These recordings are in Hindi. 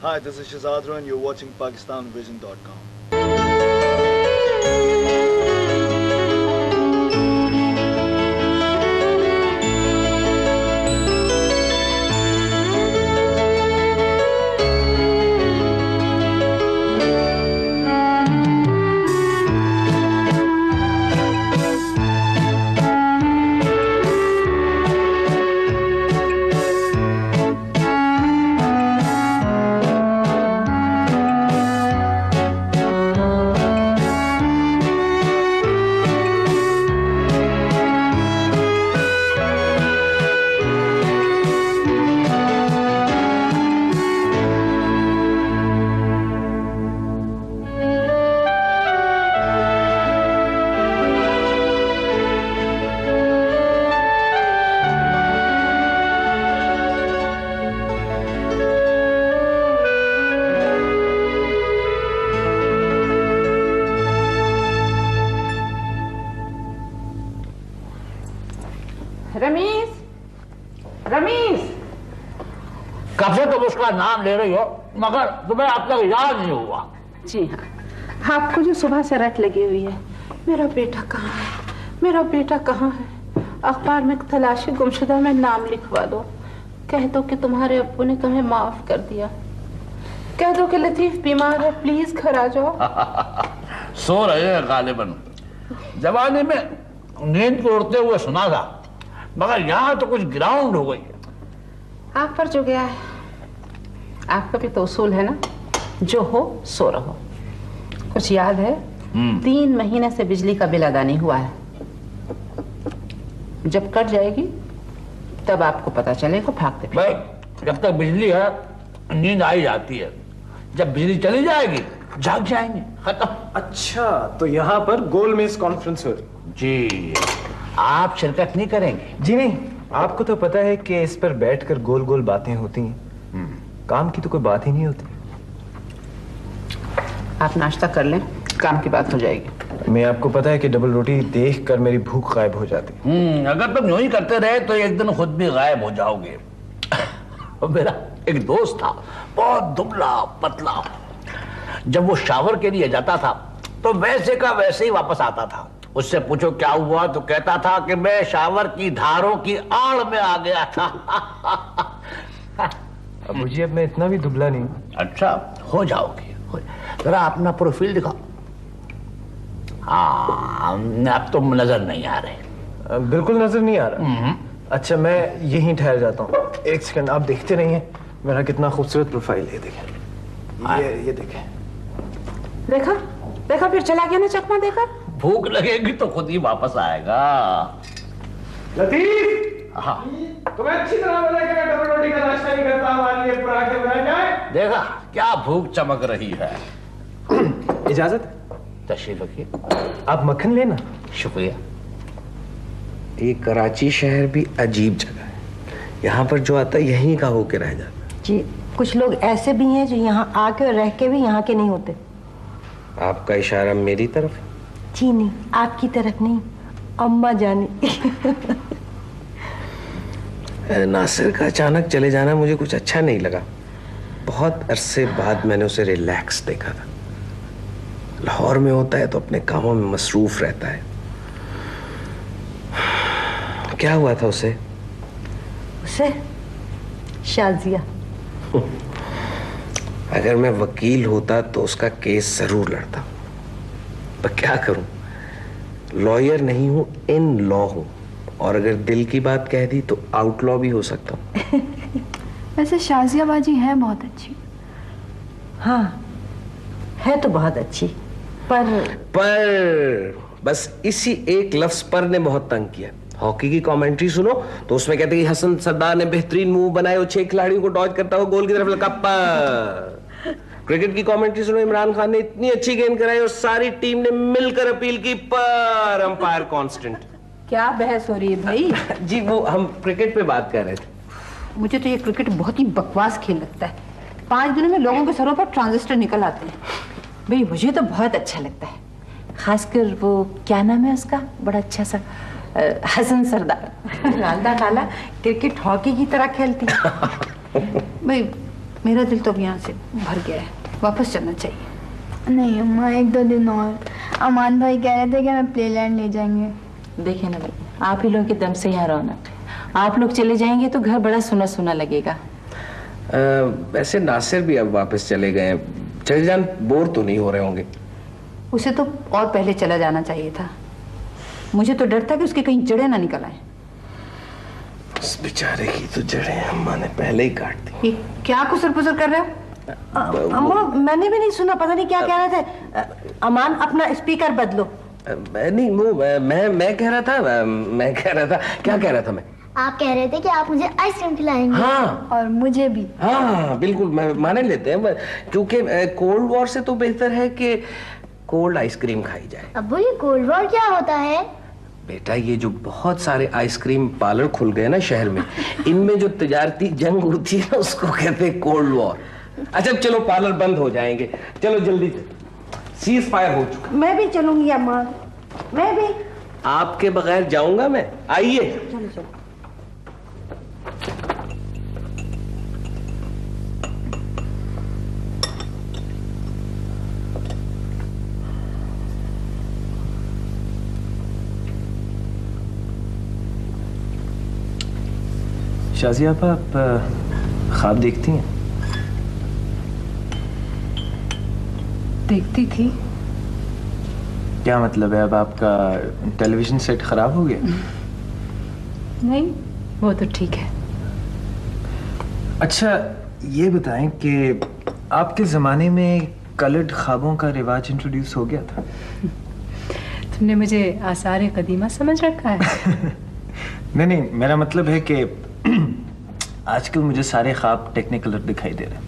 Hi, this is Shazadra and you're watching PakistanVision.com. Ramiz, कब से तुम उसका नाम ले रही हो मगर तुम्हें अब तक याद नहीं हुआ? जी हाँ, आपको जो सुबह से रट लगी हुई है, मेरा बेटा कहाँ है, मेरा बेटा कहाँ है। अखबार में तलाशी गुमशुदा में नाम लिखवा दो, कह दो कि तुम्हारे अब्बू ने तुम्हें माफ कर दिया, कह दो कि लतीफ बीमार है, प्लीज घर आ जाओ। सो रहे हैं गालिबन। जवानी में नींद को उड़ते हुए सुना था, मगर यहाँ तो कुछ ग्राउंड हो गई है। आप पर जो गया है, आपका भी तो उसूल है ना, जो हो सो रहो। कुछ याद है? 3 महीने से बिजली का बिल अदा नहीं हुआ है। जब कट जाएगी तब आपको पता चलेगा भागते फिरते। भाई जब तक बिजली है नींद आई जाती है, जब बिजली चली जाएगी जाग जाएंगे, खत्म। अच्छा, तो यहाँ पर गोल मेज कॉन्फ्रेंस हो रही? जी, आप शिरकत नहीं करेंगे? जी नहीं, आपको तो पता है कि इस पर बैठकर गोल गोल बातें होती हैं, काम की तो कोई बात ही नहीं होती। आप नाश्ता कर लें, काम की बात हो जाएगी। मैं आपको पता है कि डबल रोटी देखकर मेरी भूख गायब हो जाती। अगर तुम यूं ही करते रहे तो एक दिन खुद भी गायब हो जाओगे। मेरा एक दोस्त था, बहुत दुबला पतला। जब वो शावर के लिए जाता था तो वैसे का वैसे ही वापस आता था। उससे पूछो क्या हुआ तो कहता था कि मैं शावर की धारों की आड़ में आ गया था। अब मुझे, अब मैं इतना भी दुबला नहीं। अच्छा, हो जाओगे। जरा अपना प्रोफाइल दिखाओ। हाँ, अब तुम नजर नहीं आ रहे। बिल्कुल नजर नहीं आ रहा। अच्छा, मैं यहीं ठहर जाता हूँ। एक सेकंड, आप देखते रहिए मेरा कितना खूबसूरत प्रोफाइल है। देखें, ये देखें। देखा देखा, फिर चला गया ना चकमा देकर। भूख लगेगी तो खुद ही वापस आएगा। लतीफ, हाँ, तुम्हें अच्छी तरह पता है कि मैं डबल रोटी का नाश्ता नहीं करता, हमारे लिए पराठे बनाए जाए। देखा क्या भूख चमक रही है। इजाजत? तशरीफ रखिए। आप मक्खन लेना। शुक्रिया। ये कराची शहर भी अजीब जगह है, यहाँ पर जो आता है यहीं का होके रह जाता। जी, कुछ लोग ऐसे भी हैं जो यहाँ आके और रह के भी यहाँ के नहीं होते। आपका इशारा मेरी तरफ? जी नहीं, आपकी तरफ नहीं, अम्मा जाने। नासिर का अचानक चले जाना मुझे कुछ अच्छा नहीं लगा। बहुत अरसे बाद मैंने उसे रिलैक्स देखा था। लाहौर में होता है तो अपने कामों में मसरूफ रहता है। क्या हुआ था उसे? उसे शाजिया। अगर मैं वकील होता तो उसका केस जरूर लड़ता, पर क्या करूं, लॉयर नहीं हूं, इन लॉ हूं, और अगर दिल की बात कह दी तो आउटलॉ भी हो सकता हूं। वैसे शाजिया बाजी है बहुत अच्छी। हाँ, है तो बहुत अच्छी, पर बस इसी एक लफ्ज पर ने बहुत तंग किया। हॉकी की कमेंट्री सुनो तो उसमें कहते कि हसन सरदार ने बेहतरीन मूव बनाए और 6 खिलाड़ियों को डॉज करता हुआ गोल की तरफ लगा पर। क्रिकेट की कमेंट्री सुनो, इमरान खान ने इतनी अच्छी गेंद कराई और सारी टीम ने मिलकर अपील की, पर अंपायर कांस्टेंट। क्या बहस हो रही है भाई? जी वो हम क्रिकेट पे बात कर रहे थे। मुझे तो ये क्रिकेट बहुत ही बकवास खेल लगता है। 5 दिनों में लोगों के सरों पर ट्रांजिस्टर निकल आते हैं। भाई मुझे तो बहुत अच्छा लगता है, खासकर वो क्या नाम है उसका, बड़ा अच्छा सा हसन सरदार। अल्लाह ताला क्रिकेट हॉकी की तरह खेलती है। भाई मेरा दिल तो अब यहाँ से भर गया है, वापस चलना चाहिए। नहीं अम्मा, 1-2 दिन और। अमान भाई कह रहे थे कि हमें प्लेलैंड ले जाएंगे। देखे ना भाई, आप ही लोग के दम से यहाँ रौनक है। आप लोग चले जाएंगे तो घर बड़ा सुना सुना लगेगा। वैसे नासिर भी अब वापस चले गए हैं, चले जान बोर तो नहीं हो रहे होंगे। उसे तो और पहले चला जाना चाहिए था। मुझे तो डर था कि उसकी कहीं जड़ें ना निकल आए। उस बेचारे की तो जड़ें अम्मा ने पहले ही काट दी। ये क्या कुसर पुसर कर रहे हो? अम्मा मैंने भी नहीं सुना, पता नहीं क्या कह रहे थे। अमान अपना स्पीकर बदलो। नहीं वो मैं कह रहा था, क्या कह रहा था मैं? आप कह रहे थे कि आप मुझे आइसक्रीम खिलाएंगे। हाँ, और मुझे भी। हाँ बिल्कुल, माने लेते हैं, क्योंकि कोल्ड वॉर से तो बेहतर है कि कोल्ड आइसक्रीम खाई जाए। अब्बू ये कोल्ड वॉर क्या होता है? बेटा ये जो बहुत सारे आइसक्रीम पार्लर खुल गए ना शहर में, इनमें जो तिजारती जंग होती है ना उसको कहते हैं कोल्ड वॉर। अच्छा चलो पार्लर बंद हो जाएंगे, चलो जल्दी से, सीज फायर हो चुका। मैं भी चलूंगी अम्मा, मैं भी। आपके बगैर जाऊंगा मैं? आइए। चलो चलो। शाजिया आप ख्वाब देखती हैं? देखती थी। क्या मतलब है, अब आपका टेलीविजन सेट खराब हो गया? नहीं, वो तो ठीक है। अच्छा ये बताएं कि आपके ज़माने में कलर्ड ख्वाबों का रिवाज इंट्रोड्यूस हो गया था? तुमने मुझे आसार कदीमा समझ रखा है। नहीं, मेरा मतलब है कि आजकल मुझे सारे ख्वाब टेक्निकलर दिखाई दे रहे हैं।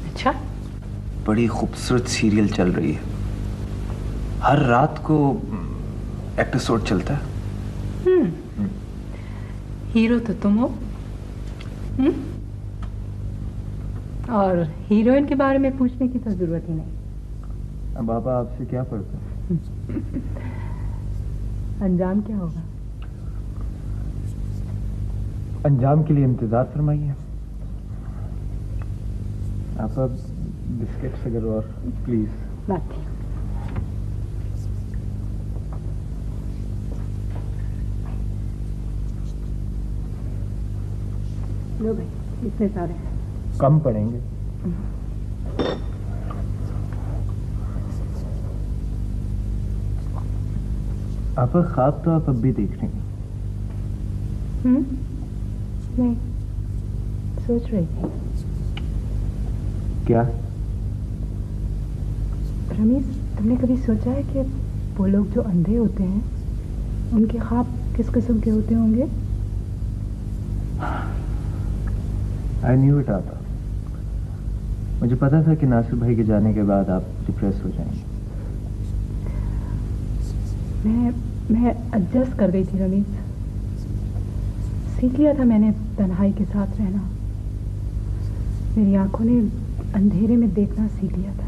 अच्छा, बड़ी खूबसूरत सीरियल चल रही है, हर रात को एपिसोड चलता है। हीरो तो तुम हो। और हीरोइन के बारे में पूछने की तो जरूरत ही नहीं। अब बाबा आपसे क्या पड़ता? अंजाम क्या होगा? अंजाम के लिए इंतजार फरमाइए। आप अब बिस्किट्स अगर और प्लीज। बात लो भाई, इतने सारे कम पड़ेंगे। आप ख्वाब तो आप अब भी देख रही हैं। नहीं, सोच रही थी। क्या? रमीज, तुमने कभी सोचा है कि वो लोग जो अंधे होते हैं उनके ख्वाब किस किस्म के होते होंगे? आई न्यू इट आता। मुझे पता था कि नासिर भाई के जाने के बाद आप डिप्रेस हो जाएंगे। मैं एडजस्ट कर गई थी रमीज। सीख लिया था मैंने तन्हाई के साथ रहना। मेरी आंखों ने अंधेरे में देखना सीख लिया था।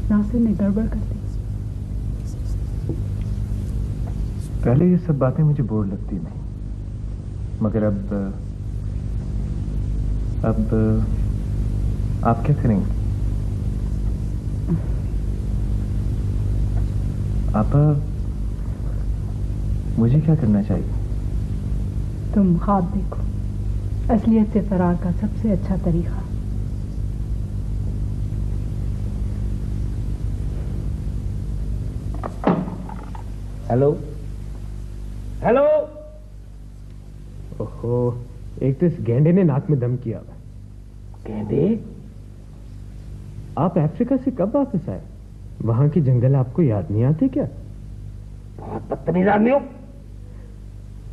नासिर ने गड़बड़ कर दी। पहले ये सब बातें मुझे बोर लगती नहीं, मगर अब आप क्या करेंगे? आप मुझे क्या करना चाहिए? तुम ख्वाब देखो, असलियत से फरार का सबसे अच्छा तरीका। Hello hello. ओहो, एक तो इस गेंडे ने नाक में दम किया। गेंडे? आप अफ्रीका से कब वापस आए? वहां के जंगल आपको याद नहीं आते क्या? बहुत बदतमीज आदमी हो।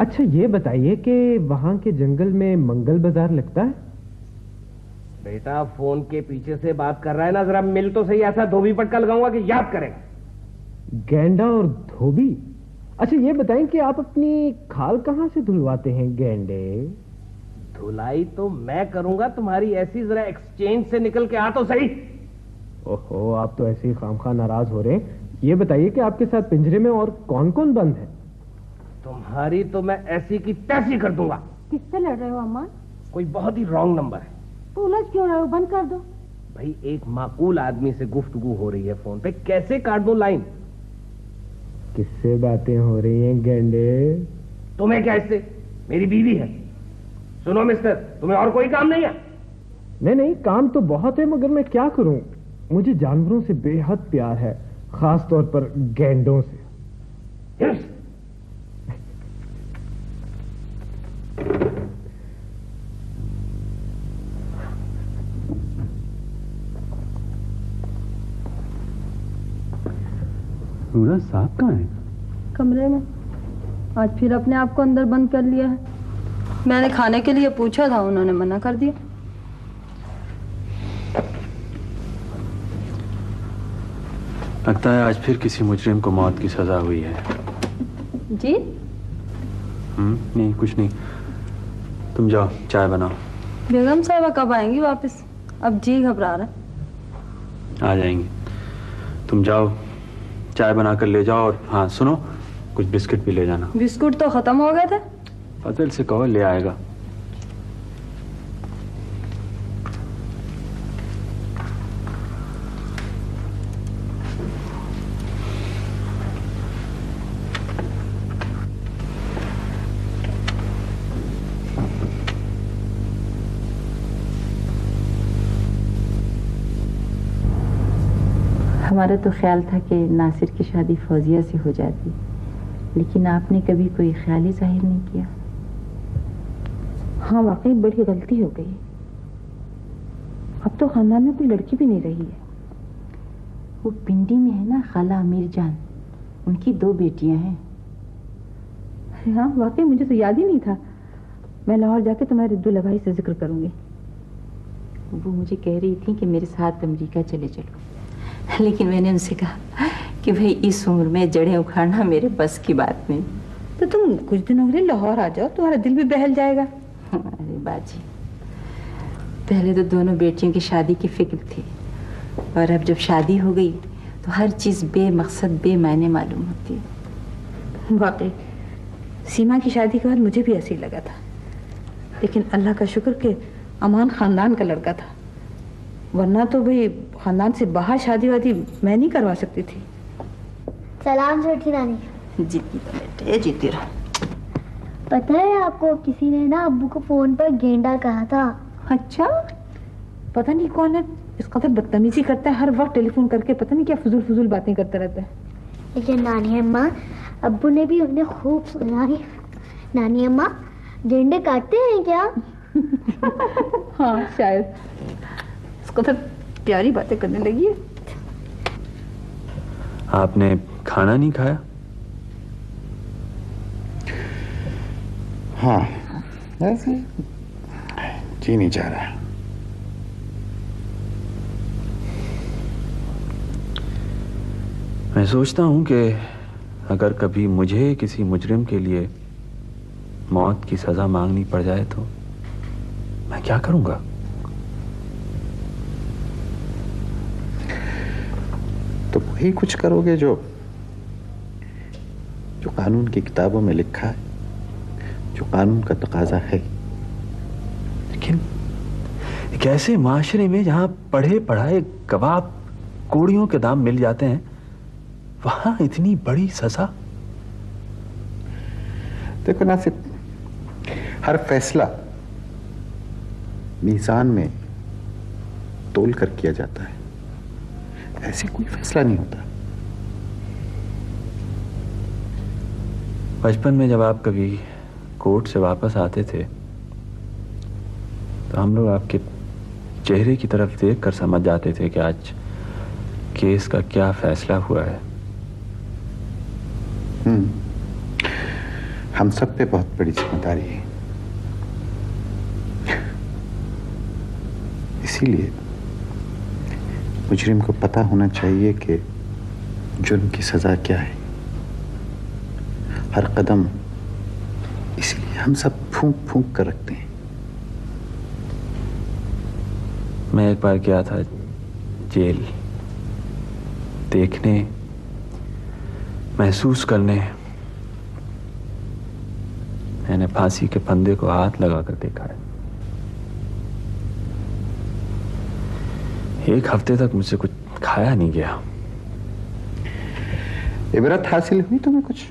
अच्छा ये बताइए कि वहां के जंगल में मंगल बाजार लगता है? बेटा फोन के पीछे से बात कर रहा है ना, जरा मिल तो सही, ऐसा धोबी पटका लगाऊंगा कि याद करेगा। गेंडा और धोबी? अच्छा ये बताएं कि आप अपनी खाल कहां से धुलवाते हैं गेंडे? धुलाई तो मैं करूंगा, तुम्हारी ऐसी जरा एक्सचेंज से निकल के आ तो सही। ओहो, आप तो ऐसे ही खामखा नाराज हो रहे हैं। ये बताइए कि आपके साथ पिंजरे में और कौन कौन बंद है? तुम्हारी तो मैं ऐसी की तैसी कर दूंगा। किससे लड़ रहे हो अम्मा? कोई बहुत ही रॉन्ग नंबर है। तो उलझ क्यों रहे हो, बंद कर दो। भाई एक माकूल आदमी से गुफ्तगू हो रही है फोन पे, कैसे काट दूं लाइन? किससे बातें हो रही हैं गेंडे? तुम्हें क्या इससे? मेरी बीवी है। सुनो मिस्टर, तुम्हें और कोई काम नहीं है? नहीं, काम तो बहुत है, मगर मैं क्या करूं? मुझे जानवरों से बेहद प्यार है, खास तौर पर गेंडों से। नूरा साहब कहाँ है? कमरे में। आज फिर अपने आप को अंदर बंद कर लिया है। मैंने खाने के लिए पूछा था, उन्होंने मना कर दिया। लगता है आज फिर किसी मुजरिम को मौत की सजा हुई है। जी? नहीं, कुछ नहीं। तुम जाओ, चाय बनाओ। बेगम साहबा कब आएंगी वापस? अब जी घबरा रहा है। आ जाएंगी। तुम जाओ, चाय बना कर ले जाओ, और हाँ सुनो, कुछ बिस्किट भी ले जाना। बिस्कुट तो खत्म हो गए थे। फजल से कहो ले आएगा। हमारा तो ख्याल था कि नासिर की शादी फौजिया से हो जाती, लेकिन आपने कभी कोई ख्याल ही जाहिर नहीं किया। हाँ, वाकई बड़ी गलती हो गई। अब तो खानदान में कोई लड़की भी नहीं रही है। वो पिंडी में है ना खाला अमीर जान, उनकी 2 बेटियां हैं। अरे हाँ, वाकई मुझे तो याद ही नहीं था। मैं लाहौर जाके तुम्हारे दुल्हा भाई से जिक्र करूंगी। वो मुझे कह रही थी कि मेरे साथ अमेरिका चले चलो, लेकिन मैंने उनसे कहा कि भाई इस उम्र में जड़ें उखाड़ना मेरे बस की बात नहीं। तो तुम कुछ दिनों के लिए लाहौर आ जाओ, तुम्हारा दिल भी बहल जाएगा। अरे बाजी, पहले तो दोनों बेटियों की शादी की फिक्र थी, और अब जब शादी हो गई तो हर चीज बेमकसद बेमायने मालूम होती है। वाकई सीमा की शादी के बाद मुझे भी ऐसे ही लगा था, लेकिन अल्लाह का शुक्र कि अमान खानदान का लड़का था, वरना तो भाई खानदान से बाहर शादी वादी मैं नहीं करवा सकती थी। सलाम छोटी नानी। जीती तो बेटे, जीती रहो। पता है आपको, किसी ने ना अब्बू को फोन पर गेंडा कहा था। अच्छा, पता नहीं कौन है, इस कदर बदतमीजी करता है, हर वक्त टेलीफोन करके पता नहीं क्या फजूल बातें करता रहता है। लेकिन नानी अम्मा, अब्बू ने भी उन्हें खूब सुनाई। नानी अम्मा, गेंडे काटते हैं क्या? हाँ शायद, इसको तो प्यारी बातें करने लगी है। आपने खाना नहीं खाया? हाँ, ऐसे जी नहीं चाह रहा। मैं सोचता हूं कि अगर कभी मुझे किसी मुजरिम के लिए मौत की सजा मांगनी पड़ जाए तो मैं क्या करूंगा? तो वही कुछ करोगे जो कानून की किताबों में लिखा है, जो कानून का तकाजा है। लेकिन एक ऐसे माशरे में जहां पढ़े पढ़ाए गवाह कोड़ियों के दाम मिल जाते हैं, वहां इतनी बड़ी सजा। देखो नासिर, हर फैसला मीज़ान में तोल कर किया जाता है, ऐसे कोई फैसला नहीं होता। बचपन में जब आप कभी कोर्ट से वापस आते थे तो हम लोग आपके चेहरे की तरफ देख कर समझ जाते थे कि आज केस का क्या फैसला हुआ है। हम सब पे बहुत बड़ी जिम्मेदारी है, इसीलिए मुजरिम को पता होना चाहिए कि जुर्म की सजा क्या है। हर कदम इसीलिए हम सब फूंक फूंक कर रखते हैं। मैं एक बार गया था जेल, देखने, महसूस करने। मैंने फांसी के फंदे को हाथ लगाकर देखा है। एक हफ्ते तक मुझसे कुछ खाया नहीं गया। इबरत हासिल हुई तुम्हें कुछ?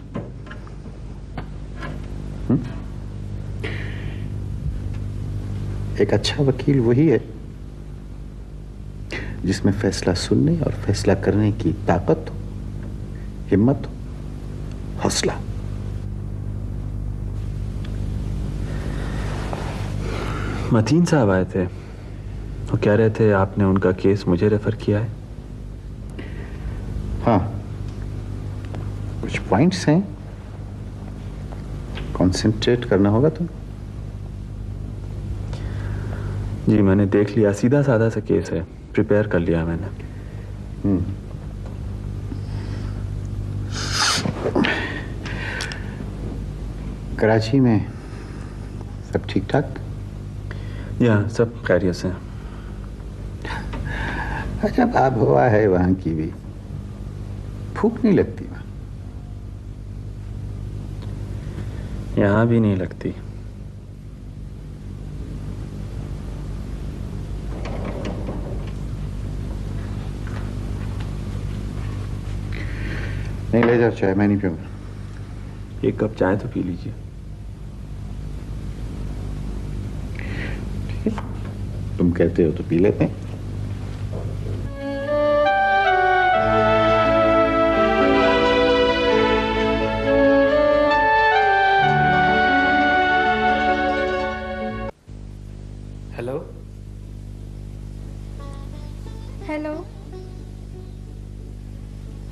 एक अच्छा वकील वही है जिसमें फैसला सुनने और फैसला करने की ताकत हो, हिम्मत हो, हौसला। मतीन साहब आए थे, वो कह रहे थे आपने उनका केस मुझे रेफर किया है। हाँ, कुछ पॉइंट्स हैं, कंसंट्रेट करना होगा तुम। जी मैंने देख लिया, सीधा साधा सा केस है, प्रिपेयर कर लिया मैंने। कराची में सब ठीक ठाक? या सब खैरियत से। अच्छा, आब हवा है वहां की भी, भूख नहीं लगती वहां? यहां भी नहीं लगती। नहीं ले जाओ चाय, मैं नहीं पीऊंगा। एक कप चाय तो पी लीजिए। ठीक है, तुम कहते हो तो पी लेते हैं। Hello hello.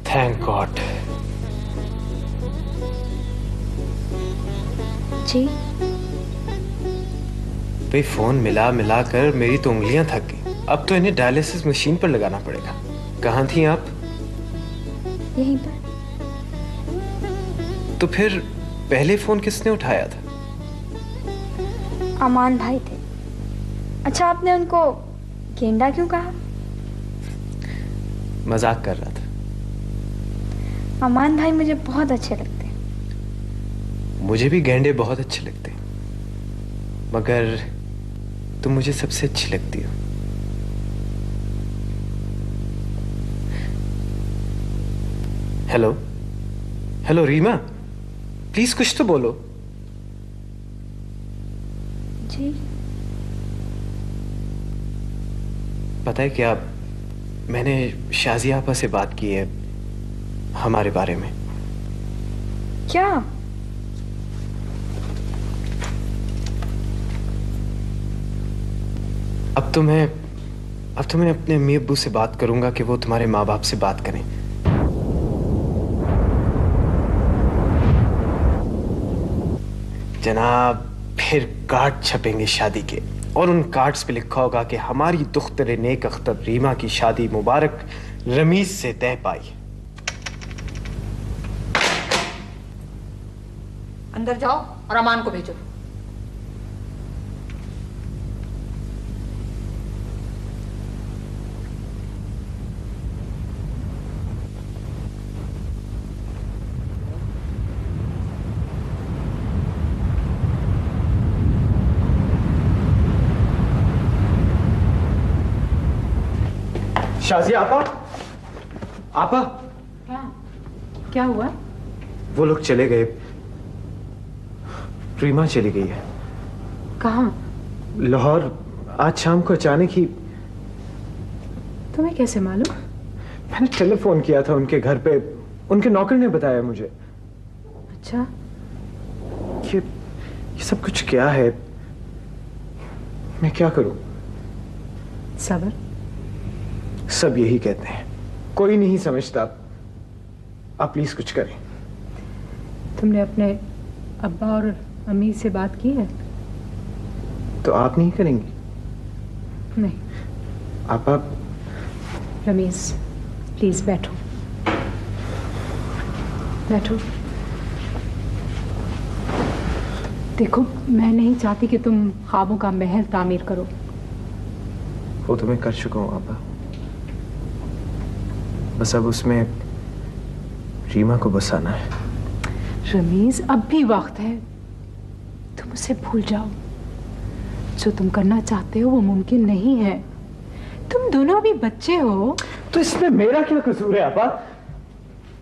Thank God. जी भाई फोन मिला मिला कर मेरी तो उंगलियां थक गई। अब तो इन्हें डायलिसिस मशीन पर लगाना पड़ेगा। कहाँ थी आप? यहीं पर। तो फिर पहले फोन किसने उठाया था? अमान भाई थे। अच्छा, आपने उनको गेंडा क्यों कहा? मजाक कर रहा था। अमान भाई मुझे बहुत अच्छे लगते हैं। मुझे भी गेंडे बहुत अच्छे लगते हैं, मगर तुम मुझे सबसे अच्छी लगती हो। हेलो हेलो रीमा, प्लीज कुछ तो बोलो। जी पता है क्या, मैंने शाजिया आपा से बात की है हमारे बारे में। क्या? अब तो मैं अपने अम्मी अब्बू से बात करूंगा कि वो तुम्हारे माँ बाप से बात करें। जनाब, फिर कार्ड छपेंगे शादी के, और उन कार्ड्स पे लिखा होगा कि हमारी दुख्तर नेक अख्तर रीमा की शादी मुबारक रमीज से तय पाई। अंदर जाओ और अमान को भेजो। शाजिया आपा, आपा। क्या हुआ? वो लोग चले गए, रीमा चली गई है। कहाँ? लाहौर। आज शाम को अचानक ही। तुम्हें कैसे मालूम? मैंने टेलीफोन किया था उनके घर पे, उनके नौकर ने बताया मुझे। अच्छा, ये सब कुछ क्या है? मैं क्या करूं? सबर। सब यही कहते हैं, कोई नहीं समझता। आप प्लीज कुछ करें। तुमने अपने अब्बा और अम्मी से बात की है? तो आप नहीं करेंगी? नहीं। आप रमीज, प्लीज बैठो, बैठो। देखो, मैं नहीं चाहती कि तुम ख्वाबों का महल तामीर करो। वो तो मैं कर चुका हूं आपा, बस अब उसमें रीमा को बसाना है। रमीज, अब भी वक्त है, तुम उसे भूल जाओ। जो तुम करना चाहते हो वो मुमकिन नहीं है। तुम दोनों अभी बच्चे हो। तो इसमें मेरा क्या कसूर है आपा?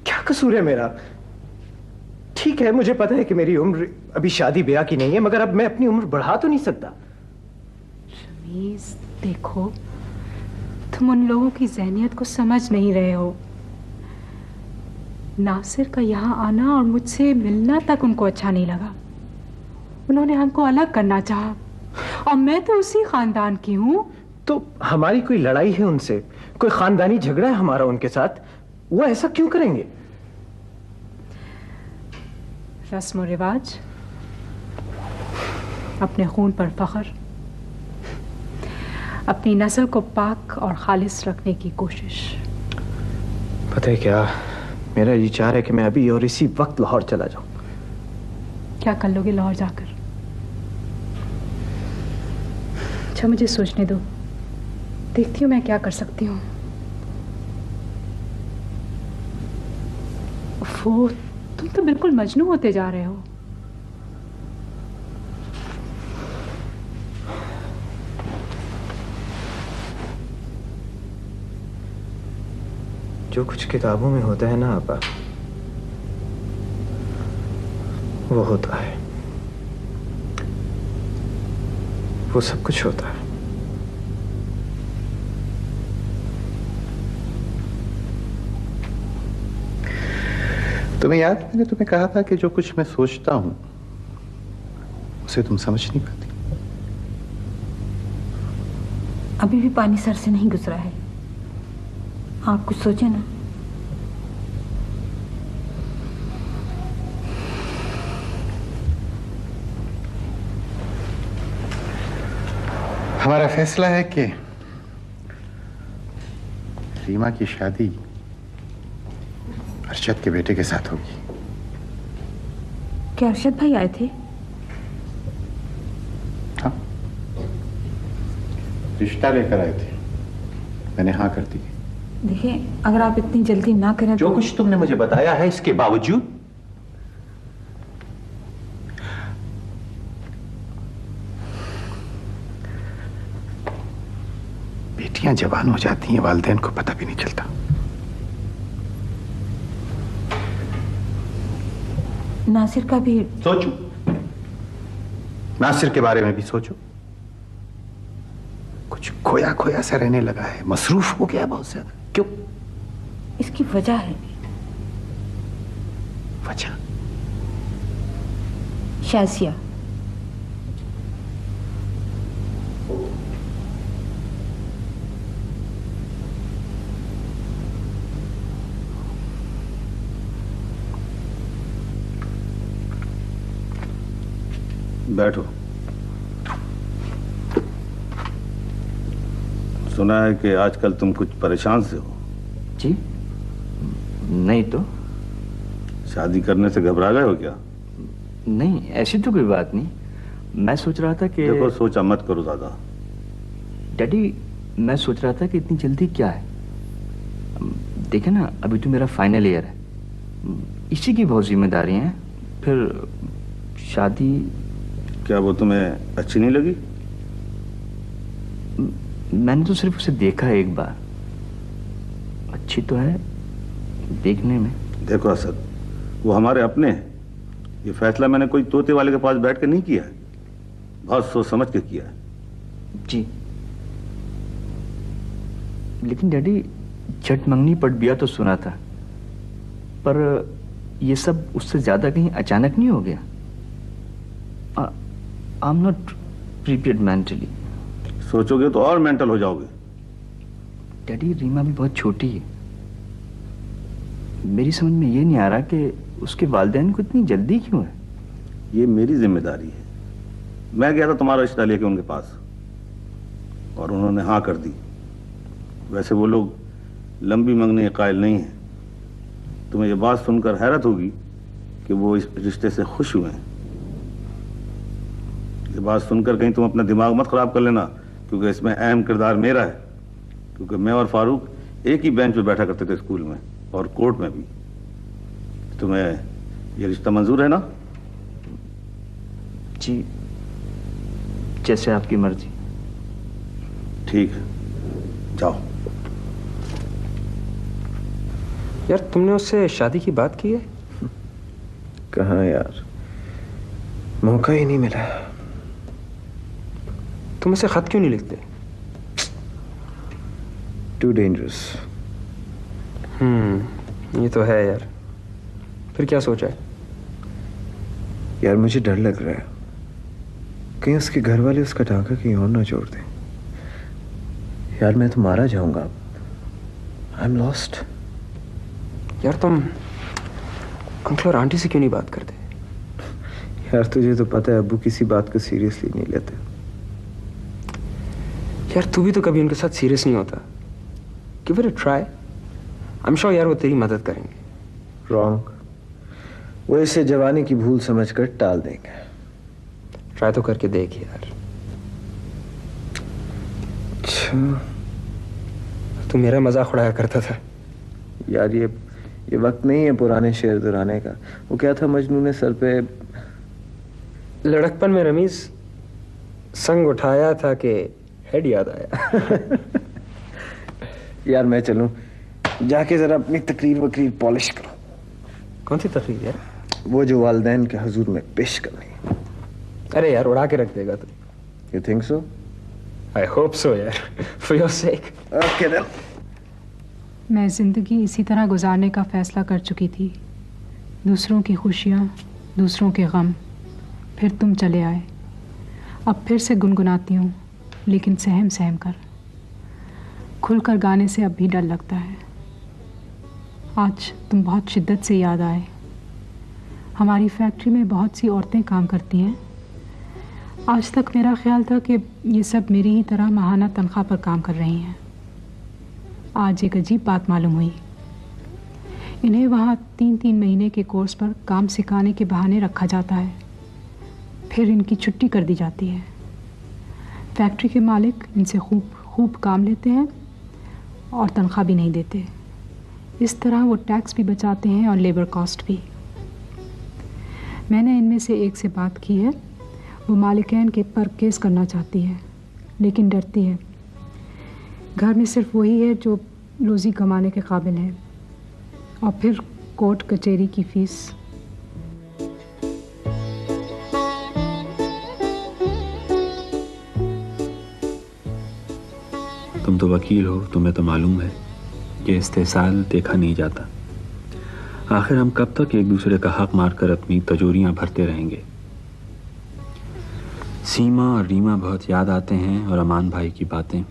क्या कसूर है मेरा? ठीक है, मुझे पता है कि मेरी उम्र अभी शादी ब्याह की नहीं है, मगर अब मैं अपनी उम्र बढ़ा तो नहीं सकता। रमीज देखो, तुम उन लोगों की ज़हनियत को समझ नहीं रहे हो। नासिर का यहाँ आना और मुझसे मिलना तक उनको अच्छा नहीं लगा। उन्होंने हमको अलग करना चाहा, और मैं तो उसी खानदान की हूँ। तो हमारी कोई लड़ाई है उनसे, कोई खानदानी झगड़ा है हमारा उनके साथ, वो ऐसा क्यों करेंगे? रस्म और रिवाज, अपने खून पर फख्र, अपनी नस्ल को पाक और खालिस रखने की कोशिश। पता है क्या, मेरा ये चाह है कि मैं अभी और इसी वक्त लाहौर चला जाऊं। क्या कर लोगे लाहौर जाकर? अच्छा मुझे सोचने दो, देखती हूँ मैं क्या कर सकती हूँ। वो तुम तो बिल्कुल मजनू होते जा रहे हो। जो कुछ किताबों में होता है ना आपा, वो होता है, वो सब कुछ होता है। तुम्हें याद, मैंने तुम्हें कहा था कि जो कुछ मैं सोचता हूं उसे तुम समझ नहीं पाती। अभी भी पानी सर से नहीं गुजरा है, आप कुछ सोचे ना। हमारा फैसला है कि रीमा की शादी अरशद के बेटे के साथ होगी। क्या अरशद भाई आए थे? हाँ, रिश्ता लेकर आए थे, मैंने हाँ कर दी। देखिए, अगर आप इतनी जल्दी ना करें जो कुछ तुमने मुझे बताया है, इसके बावजूद बेटियां जवान हो जाती हैं, वालिदैन को पता भी नहीं चलता। नासिर का भी सोचो, नासिर के बारे में भी सोचो। कुछ खोया खोया सा रहने लगा है, मसरूफ हो गया बहुत ज्यादा। क्यों? इसकी वजह है। वजह? शाजिया। बैठो। सुना है कि आजकल तुम कुछ परेशान से हो। जी नहीं तो। शादी करने से घबरा गए हो क्या? नहीं, ऐसी तो कोई बात नहीं। मैं सोच रहा था कि देखो, सोचा मत करो ज्यादा। डैडी, मैं सोच रहा था कि इतनी जल्दी क्या है। देखे ना, अभी तो मेरा फाइनल ईयर है, इसी की बहुत जिम्मेदारी है। फिर शादी। क्या वो तुम्हें अच्छी नहीं लगी? मैंने तो सिर्फ उसे देखा है एक बार। अच्छी तो है देखने में। देखो असद, वो हमारे अपने हैं। ये फैसला मैंने कोई तोते वाले के पास बैठ के नहीं किया है, बहुत सोच समझ के किया है। जी, लेकिन डैडी, झट मंगनी पट बिया तो सुना था, पर ये सब उससे ज्यादा कहीं अचानक नहीं हो गया? I am not prepared mentally. सोचोगे तो और मेंटल हो जाओगे। डैडी, रीमा भी बहुत छोटी है। मेरी समझ में ये नहीं आ रहा कि उसके वालिदैन को इतनी जल्दी क्यों है। ये मेरी जिम्मेदारी है। मैं गया था तुम्हारा रिश्ता लेके उनके पास और उन्होंने हाँ कर दी। वैसे वो लोग लंबी मंगने के कायल नहीं है। तुम्हें ये बात सुनकर हैरत होगी कि वो इस रिश्ते से खुश हुए हैं। ये बात सुनकर कहीं तुम अपना दिमाग मत खराब कर लेना, क्योंकि इसमें अहम किरदार मेरा है। क्योंकि मैं और फारूक एक ही बेंच पे बैठा करते थे स्कूल में और कोर्ट में भी। तुम्हें ये रिश्ता मंजूर है ना? जी, जैसे आपकी मर्जी। ठीक है, जाओ। यार तुमने उससे शादी की बात की है? कहाँ यार, मौका ही नहीं मिला। तुम उसे खत क्यों नहीं लिखते? Too dangerous. ये तो है यार। फिर क्या सोचा है? यार मुझे डर लग रहा है, कहीं उसके घर वाले उसका टांका कहीं और ना जोड़ दें। यार मैं तो मारा जाऊंगा। I am lost. यार तुम अंकल और आंटी से क्यों नहीं बात करते? यार तुझे तो पता है अब्बू किसी बात को सीरियसली नहीं लेते। यार तू भी तो कभी उनके साथ सीरियस नहीं होता। Give it a try. I am sure यार वो तेरी मदद करेंगे। रॉन्ग। वो इसे जवानी की भूल समझकर टाल देंगे। ट्राई तो करके देख यार। अच्छा तू मेरा मजाक उड़ाया करता था। यार ये वक्त नहीं है पुराने शेर दोहराने का। वो क्या था, मजनू ने सर पे लड़कपन में रमीज संग उठाया था कि हेड याद आया। यार मैं चलूं, जाके जरा अपनी तकरीर वकरीर पॉलिश करो। कौन सी तकरीर यार? वो जो वालिदैन के हुजूर में पेश करनी। अरे यार उड़ा के रख देगा तू। You think so? I hope so यार, for your sake. Okay then. मैं जिंदगी इसी तरह गुजारने का फैसला कर चुकी थी। दूसरों की खुशियाँ, दूसरों के गम। फिर तुम चले आए। अब फिर से गुनगुनाती हूँ, लेकिन सहम सहम कर। खुलकर गाने से अब भी डर लगता है। आज तुम बहुत शिद्दत से याद आए। हमारी फैक्ट्री में बहुत सी औरतें काम करती हैं। आज तक मेरा ख्याल था कि ये सब मेरी ही तरह माहाना तनख्वाह पर काम कर रही हैं। आज एक अजीब बात मालूम हुई। इन्हें वहाँ 3-3 महीने के कोर्स पर काम सिखाने के बहाने रखा जाता है, फिर इनकी छुट्टी कर दी जाती है। फैक्ट्री के मालिक इनसे खूब काम लेते हैं और तनख्वाह भी नहीं देते। इस तरह वो टैक्स भी बचाते हैं और लेबर कॉस्ट भी। मैंने इनमें से एक से बात की है। वो मालिकाइन के पर केस करना चाहती है, लेकिन डरती है। घर में सिर्फ वही है जो रोज़ी कमाने के काबिल है, और फिर कोर्ट कचहरी की फीस। तुम तो वकील हो, तुम्हें तो मालूम है कि इस्तेसाल देखा नहीं जाता। आखिर हम कब तक एक दूसरे का हक मारकर अपनी तजोरियां भरते रहेंगे? सीमा और रीमा बहुत याद आते हैं, और अमान भाई की बातें।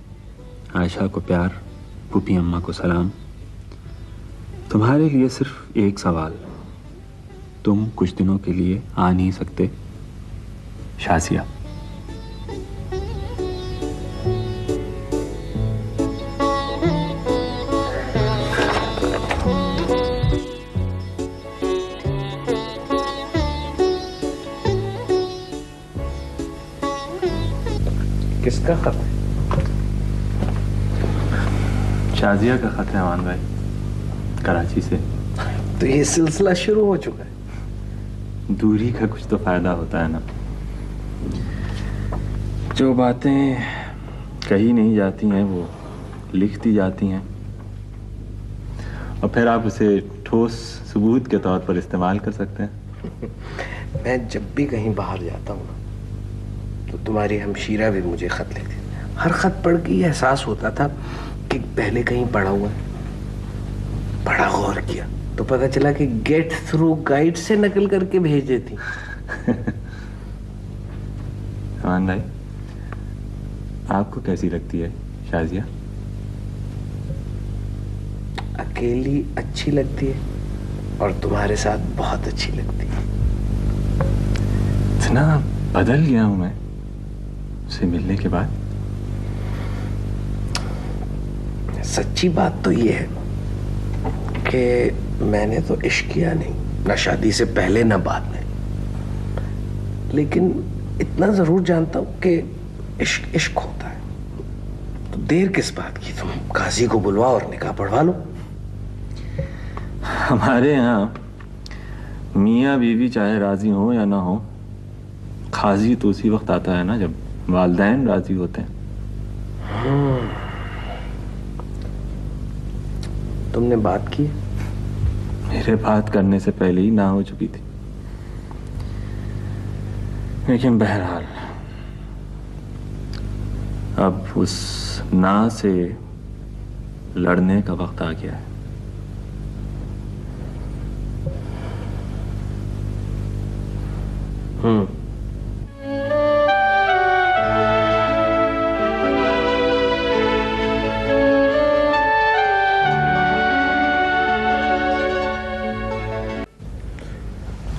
आयशा को प्यार, पुपी अम्मा को सलाम। तुम्हारे लिए सिर्फ एक सवाल, तुम कुछ दिनों के लिए आ नहीं सकते? शाजिया। किसका खत है? शाजिया का खत है अमान भाई, कराची से। तो ये सिलसिला शुरू हो चुका है। दूरी का कुछ तो फायदा होता है ना। जो बातें कही नहीं जाती हैं वो लिख दी जाती हैं, और फिर आप उसे ठोस सबूत के तौर पर इस्तेमाल कर सकते हैं। मैं जब भी कहीं बाहर जाता हूँ ना, तो तुम्हारी हमशीरा भी मुझे खत लिखती। हर खत पढ़ के ये एहसास होता था कि पहले कहीं पढ़ा हुआ है। बड़ा गौर किया तो पता चला कि गेट थ्रू गाइड से नकल करके भेज देती। अमान भाई, आपको कैसी लगती है शाजिया? अकेली अच्छी लगती है, और तुम्हारे साथ बहुत अच्छी लगती है। इतना बदल गया हूं मैं उससे मिलने के बाद। सच्ची बात तो ये है कि मैंने तो इश्क किया नहीं, ना शादी से पहले ना बाद में। लेकिन इतना जरूर जानता हूं कि इश्क इश्क होता है। तो देर किस बात की, तुम काजी को बुलवा और निकाह पढ़वा लो। हमारे यहाँ मियाँ बीवी चाहे राजी हो या ना हो, खाजी तो उसी वक्त आता है ना जब वालिदैन राजी होते हैं। तुमने बात की? मेरे बात करने से पहले ही ना हो चुकी थी, लेकिन बहरहाल अब उस ना से लड़ने का वक्त आ गया है।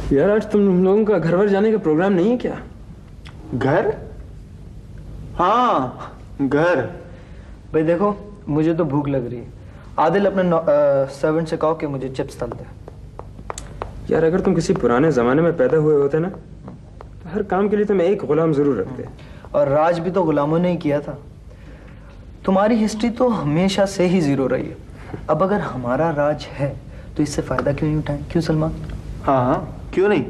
यार आज तुम लोगों का घर वर जाने का प्रोग्राम नहीं है क्या? घर? हाँ घर। भाई देखो, मुझे तो भूख लग रही है। आदिल अपने सर्वेंट से कहो कि मुझे चिप्स तल दे। यार अगर तुम किसी पुराने जमाने में पैदा हुए होते ना तो हर काम के लिए तुम्हें एक गुलाम जरूर रखते। और राज भी तो गुलामों ने ही किया था। तुम्हारी हिस्ट्री तो हमेशा से ही जीरो रही है। अब अगर हमारा राज है तो इससे फायदा क्यों नहीं उठाएं? क्यों सलमान? हाँ हाँ क्यों नहीं।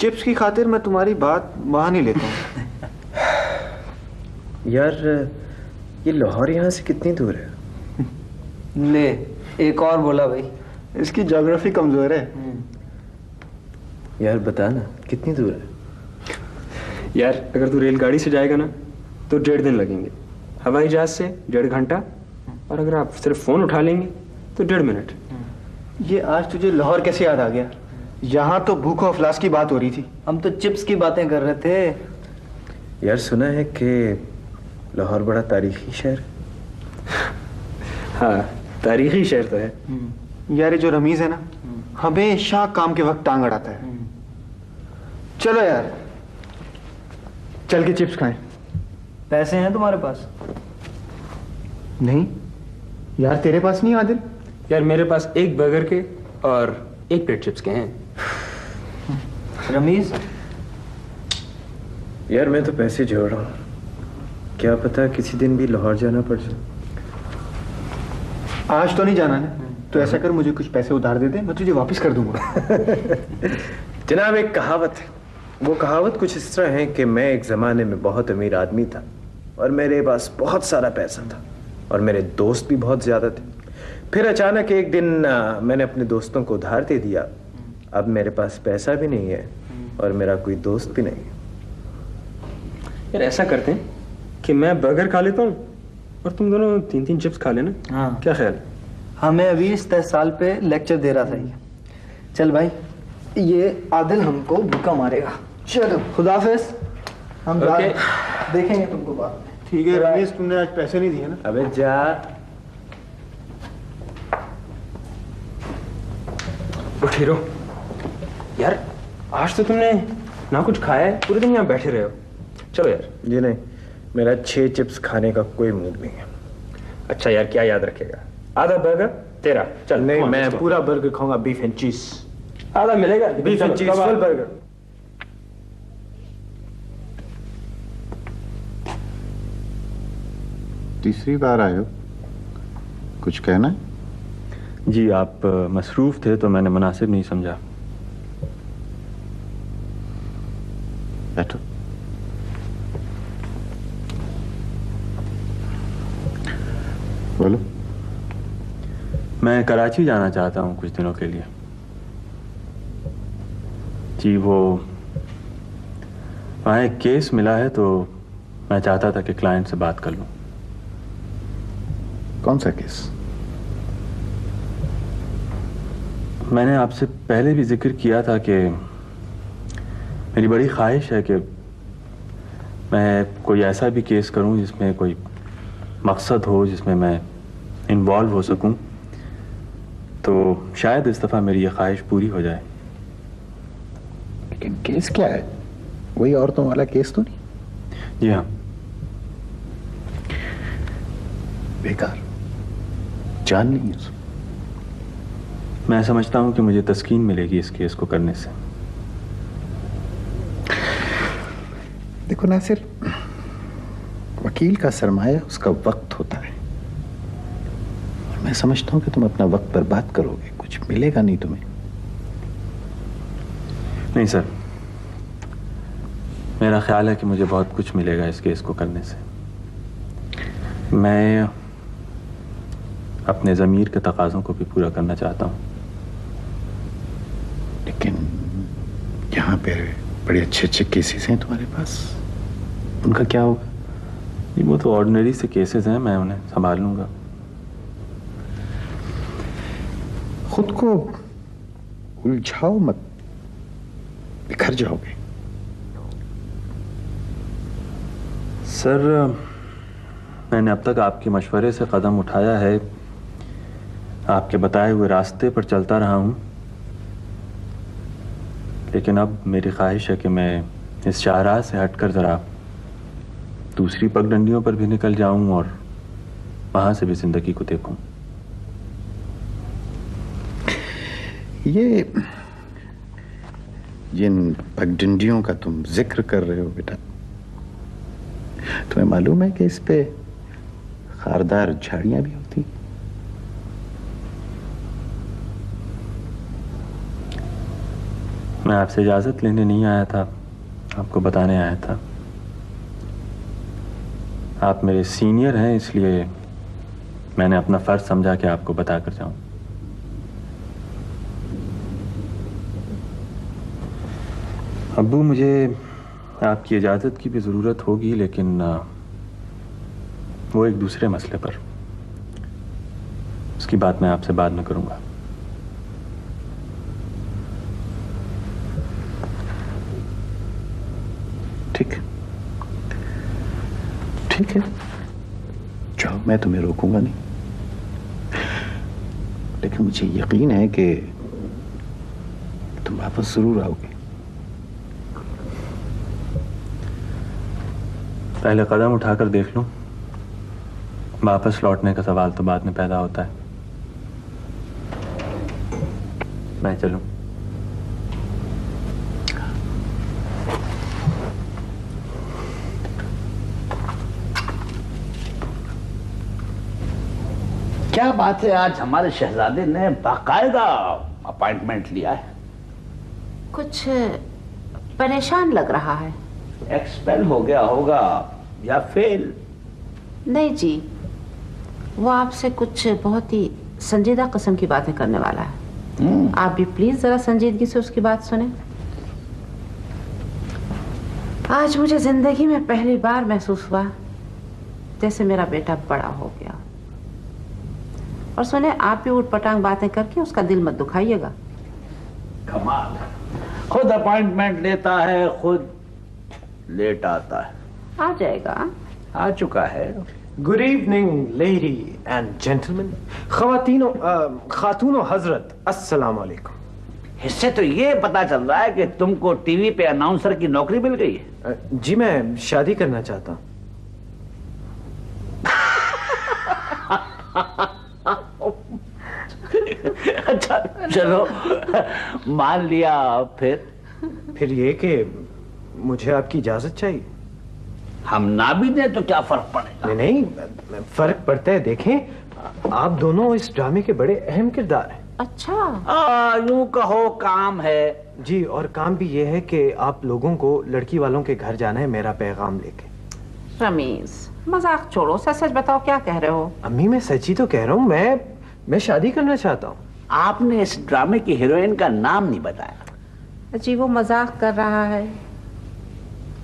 चिप्स की खातिर मैं तुम्हारी बात मान ही लेता हूँ। यार ये लाहौर यहाँ से कितनी दूर है? ले एक और बोला भाई, इसकी ज्योग्राफी कमजोर है। यार बता ना कितनी दूर है? यार अगर तू रेलगाड़ी से जाएगा ना तो 1.5 दिन लगेंगे, हवाई जहाज से 1.5 घंटा, और अगर आप सिर्फ फोन उठा लेंगे तो 1.5 मिनट। ये आज तुझे लाहौर कैसे याद आ गया? यहाँ तो भूख और अफलास की बात हो रही थी। हम तो चिप्स की बातें कर रहे थे। यार सुना है कि लाहौर बड़ा तारीखी शहर। हाँ तारीखी शहर तो है। यार ये जो रमीज है ना हमेशा काम के वक्त टांग अड़ाता है। चलो यार चल के चिप्स खाएं। पैसे हैं तुम्हारे पास? नहीं यार तेरे पास नहीं आदिल? यार मेरे पास एक बर्गर के और 1 प्लेट चिप्स के हैं। रमीज यार मैं तो पैसे जोड़ रहा हूँ, क्या पता किसी दिन भी लाहौर जाना पड़ जाए। आज तो नहीं जाना ना, तो ऐसा कर मुझे कुछ पैसे उधार दे दे, मैं तुझे वापस कर दूंगा। जनाब एक कहावत है, वो कहावत कुछ इस तरह है कि मैं एक जमाने में बहुत अमीर आदमी था और मेरे पास बहुत सारा पैसा था और मेरे दोस्त भी बहुत ज्यादा थे। फिर अचानक एक दिन मैंने अपने दोस्तों को उधार दे दिया। अब मेरे पास पैसा भी नहीं है और मेरा कोई दोस्त भी नहीं है। यार ऐसा करते हैं कि मैं बर्गर खा लेता हूँ और तुम दोनों 3-3 चिप्स खा लेना। हाँ क्या ख्याल? हमें अभी इस साल पे लेक्चर दे रहा था ये। चल भाई, ये आदिल हमको भूखा मारेगा। चलो खुदाफिज, हम देखेंगे तुमको बाद में। ठीक है रमेश, तुमने आज पैसे नहीं दिए ना? अबे जा। उठ हीरो। यार आज तो तुमने ना कुछ खाया है, पूरे दिन यहाँ बैठे रहे हो। चलो यार। जी नहीं, मेरा 6 चिप्स खाने का कोई मूड नहीं है। अच्छा यार क्या याद रखेगा? आधा बर्गर तेरा। चल नहीं, मैं पूरा बर्गर खाऊंगा, बीफ एंड चीज। आधा मिलेगा? बीफ एंड चीज फुल बर्गर। तीसरी बार आए हो, कुछ कहना है? जी आप मसरूफ थे तो मैंने मुनासिब नहीं समझा। बैठो। बोलो। मैं कराची जाना चाहता हूँ कुछ दिनों के लिए। जी वो वहाँ एक केस मिला है तो मैं चाहता था कि क्लाइंट से बात कर लूँ। कौन सा केस? मैंने आपसे पहले भी जिक्र किया था कि मेरी बड़ी ख्वाहिश है कि मैं कोई ऐसा भी केस करूं जिसमें कोई मकसद हो, जिसमें मैं इन्वॉल्व हो सकूं, तो शायद इस दफ़ा मेरी ये ख्वाहिश पूरी हो जाए। लेकिन केस क्या है? वही औरतों वाला केस तो नहीं? जी हाँ। बेकार, जान नहीं है उसमें। मैं समझता हूं कि मुझे तस्कीन मिलेगी इस केस को करने से। देखो नासिर, वकील का सरमाया उसका वक्त होता है और मैं समझता हूं कि तुम अपना वक्त बर्बाद करोगे, कुछ मिलेगा नहीं तुम्हें। नहीं सर, मेरा ख्याल है कि मुझे बहुत कुछ मिलेगा इस केस को करने से। मैं अपने ज़मीर के तकाज़ों को भी पूरा करना चाहता हूँ। लेकिन यहाँ पे बड़े अच्छे अच्छे केसेस हैं तुम्हारे पास, उनका क्या होगा? ये वो तो ऑर्डिनरी से केसेस हैं, मैं उन्हें संभाल लूँगा। खुद को उलझाओ मत, बिखर जाओगे। सर, मैंने अब तक आपके मशवरे से कदम उठाया है, आपके बताए हुए रास्ते पर चलता रहा हूँ, लेकिन अब मेरी ख्वाहिश है कि मैं इस शाहराह से हटकर ज़रा दूसरी पगडंडियों पर भी निकल जाऊं और वहां से भी जिंदगी को देखूं। ये जिन पगडंडियों का तुम जिक्र कर रहे हो बेटा, तुम्हें मालूम है कि इस पे खारदार झाड़ियां भी होती? मैं आपसे इजाजत लेने नहीं आया था, आपको बताने आया था। आप मेरे सीनियर हैं, इसलिए मैंने अपना फर्ज समझा कि आपको बता कर जाऊं। अब्बू, मुझे आपकी इजाज़त की भी ज़रूरत होगी, लेकिन वो एक दूसरे मसले पर, उसकी बात मैं आपसे बाद में करूंगा। ठीक है, ठीक है, जाओ, मैं तुम्हें रोकूंगा नहीं, लेकिन मुझे यकीन है कि तुम वापस जरूर आओगे। पहले कदम उठाकर देख लूं, वापस लौटने का सवाल तो बाद में पैदा होता है। मैं चलूं? क्या बात है, आज हमारे शहजादे ने बाकायदा अपॉइंटमेंट लिया है। कुछ परेशान लग रहा है। एक्सपेल हो गया होगा या फेल? नहीं जी, वो आपसे कुछ बहुत ही संजीदा किस्म की बातें करने वाला है। आप भी प्लीज जरा संजीदगी से उसकी बात सुने। आज मुझे जिंदगी में पहली बार महसूस हुआ जैसे मेरा बेटा बड़ा हो गया। और सुने, आप भी उठपटांग बातें करके उसका दिल मत दुखाइएगा। कमाल, खुद अपॉइंटमेंट लेता है, खुद लेट आता है। आ जाएगा, आ चुका है। Good evening lady and gentleman, खातूनो हजरत, अस्सलाम वालेकुम। इससे तो ये पता चल रहा है कि तुमको टीवी पे अनाउंसर की नौकरी मिल गई है। जी, मैं शादी करना चाहता हूँ। अच्छा चलो, मान लिया। फिर ये कि मुझे आपकी इजाजत चाहिए। हम ना भी दें तो क्या फर्क पड़ेगा? नहीं, फर्क पड़ता है। देखें, आप दोनों इस ड्रामे के बड़े अहम किरदार हैं। अच्छा, यूं कहो काम है। जी, और काम भी ये है कि आप लोगों को लड़की वालों के घर जाना है मेरा पैगाम लेके। रमीज, मजाक छोड़ो, सच सच बताओ क्या कह रहे हो? अम्मी, मैं सच्ची तो कह रहा हूँ, मैं शादी करना चाहता हूँ। आपने इस ड्रामे की हीरोइन का नाम नहीं बताया। जी, वो मजाक कर रहा है।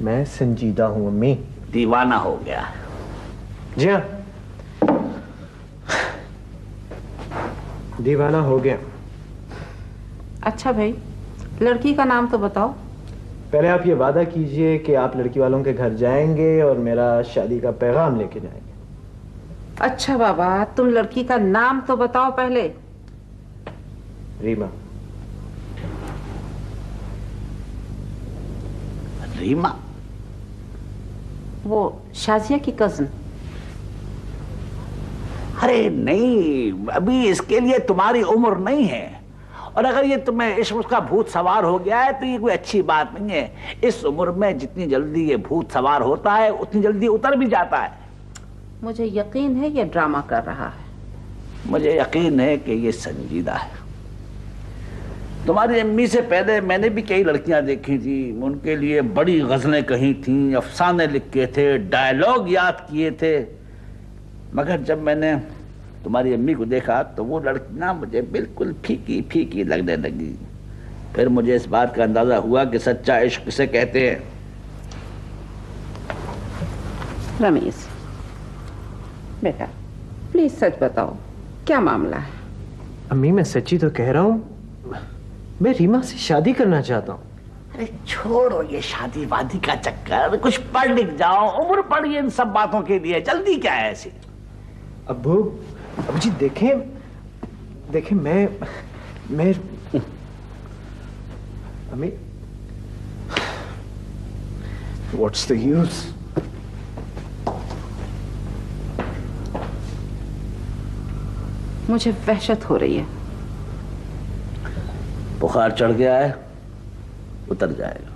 मैं संजीदा हूँ अम्मी। दीवाना हो गया। जी हाँ, दीवाना हो गया। अच्छा भाई, लड़की का नाम तो बताओ। पहले आप ये वादा कीजिए कि आप लड़की वालों के घर जाएंगे और मेरा शादी का पैगाम लेके जाएंगे। अच्छा बाबा, तुम लड़की का नाम तो बताओ पहले। रीमा। रीमा? वो शाजिया की कजन? अरे नहीं, अभी इसके लिए तुम्हारी उम्र नहीं है, और अगर ये तुम्हें इश्क का भूत सवार हो गया है तो ये कोई अच्छी बात नहीं है। इस उम्र में जितनी जल्दी ये भूत सवार होता है उतनी जल्दी उतर भी जाता है। मुझे यकीन है ये ड्रामा कर रहा है। मुझे यकीन है कि ये संजीदा है। तुम्हारी अम्मी से पहले मैंने भी कई लड़कियां देखी थी, उनके लिए बड़ी गजलें कही थी, अफसाने लिखे थे, डायलॉग याद किए थे, मगर जब मैंने तुम्हारी अम्मी को देखा तो वो लड़की ना मुझे बिल्कुल फीकी फीकी लगने लगी। फिर मुझे इस बात का अंदाजा हुआ कि सच्चा इश्क किसे कहते हैं। रमेश बेटा प्लीज सच बताओ, क्या मामला है? अम्मी मैं सच्ची तो कह रहा हूँ, मैं रीमा से शादी करना चाहता हूँ। अरे छोड़ो ये शादी वादी का चक्कर, कुछ पढ़ लिख जाओ, उम्र पड़ी इन सब बातों के लिए, जल्दी क्या है ऐसी? अब्बू जी देखें मैं अम्मी व्हाट्स द यूज? मुझे वहशत हो रही है। बुखार चढ़ गया है, उतर जाएगा।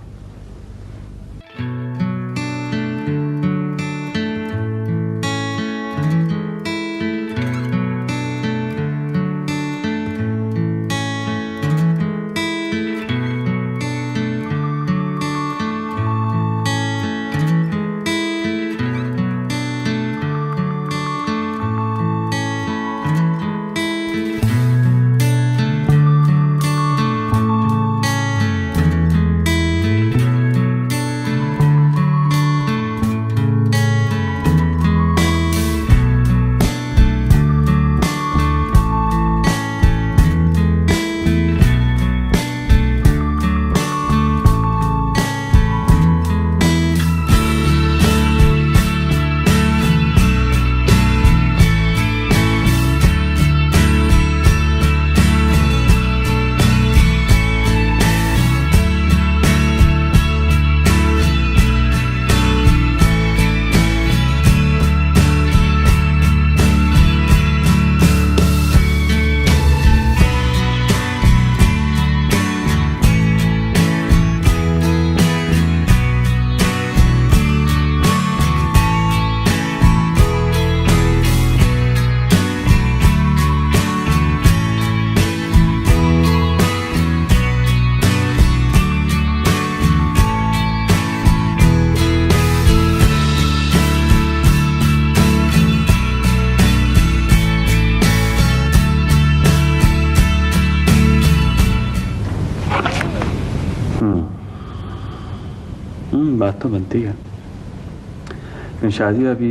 बात तो बनती है, लेकिन शादी अभी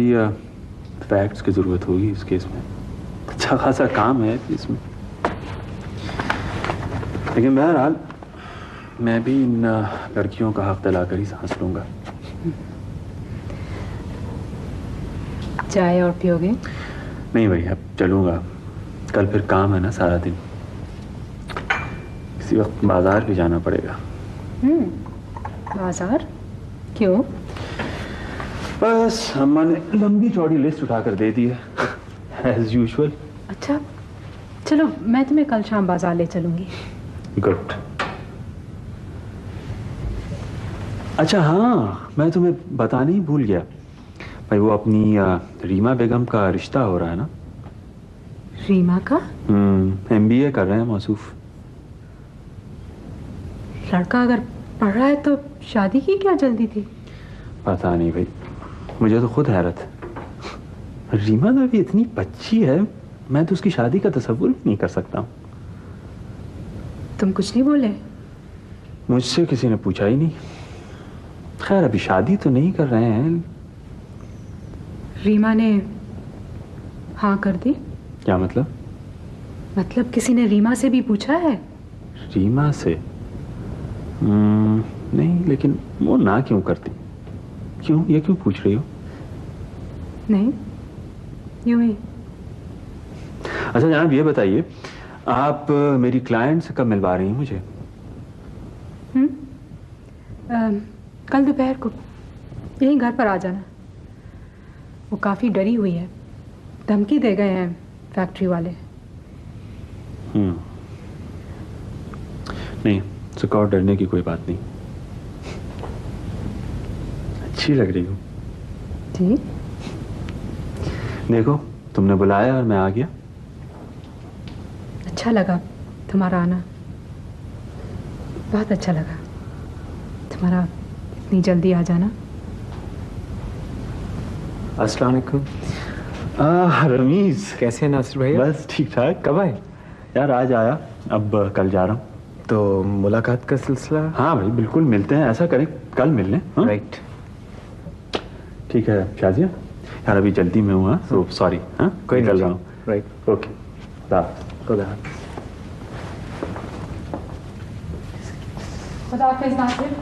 फैक्ट्स की ज़रूरत होगी इस केस में। अच्छा खासा काम है इसमें, लेकिन बहरहाल मैं भी इन लड़कियों का हक दिलाकर ही सांस लूंगा। चाय और पियोगे? नहीं भाई, अब चलूंगा, कल फिर काम है ना सारा दिन, किसी वक्त बाजार भी जाना पड़ेगा। बाजार क्यों? बस अम्मा ने लंबी चौड़ी लिस्ट उठाकर दे दी है, एज यूजुअल। अच्छा चलो, मैं तुम्हें कल शाम बाजार ले चलूंगी। गुड। अच्छा हाँ, मैं तुम्हें बताने ही भूल गया भाई, वो अपनी रीमा बेगम का रिश्ता हो रहा है ना। रीमा का? MBA कर रहे हैं मौसूफ। लड़का अगर पढ़ रहा है तो शादी की क्या जल्दी थी? पता नहीं भाई, मुझे तो खुद हैरत है। रीमा तो अभी इतनी बच्ची है, मैं तो उसकी शादी का तसव्वुर भी नहीं कर सकता हूँ। तुम कुछ नहीं बोले? मुझसे किसी ने पूछा ही नहीं। खैर अभी शादी तो नहीं कर रहे हैं। रीमा ने हाँ कर दी? क्या मतलब? मतलब किसी ने रीमा से भी पूछा है? रीमा से? नहीं, लेकिन वो ना क्यों करती? क्यों, ये क्यों पूछ रही हो? नहीं, यूं ही। अच्छा जनाब ये बताइए, आप मेरी क्लाइंट से कब मिलवा रही हैं मुझे? कल दोपहर को यहीं घर पर आ जाना। वो काफी डरी हुई है, धमकी दे गए हैं फैक्ट्री वाले। नहीं, सुकौर डरने की कोई बात नहीं। अच्छी लग रही हो। जी? देखो तुमने बुलाया और मैं आ गया। अच्छा लगा तुम्हारा आना, बहुत अच्छा लगा तुम्हारा इतनी जल्दी आ जाना। अस्सलाम वालेकुम। रमीज कैसे हैं नासिर भैया? बस ठीक ठाक। कब आए? यार आज आया, अब कल जा रहा हूँ। तो मुलाकात का सिलसिला? हाँ भाई बिल्कुल मिलते हैं, ऐसा करें कल मिल लें। राइट ठीक है शाजिया, यार अभी जल्दी में हूँ, तो सॉरी। हाँ कोई निकल रहा हूँ। राइट ओके खुदा हाफिज नासिर।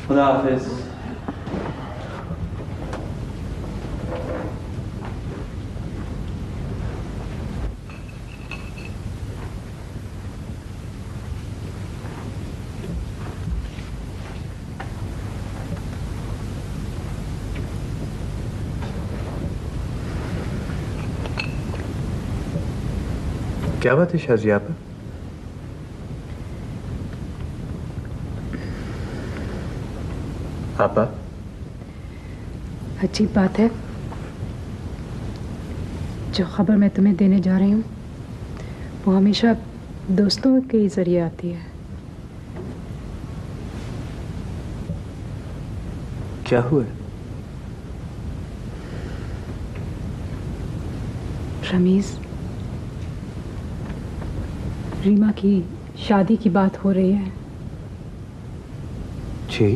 खुदा हाफिज। क्या बात है शाजिया पर? आपा अजीब बात है, जो खबर मैं तुम्हें देने जा रही हूँ वो हमेशा दोस्तों के ही जरिए आती है। क्या हुआ? रमीज, रीमा की शादी की बात हो रही है। जी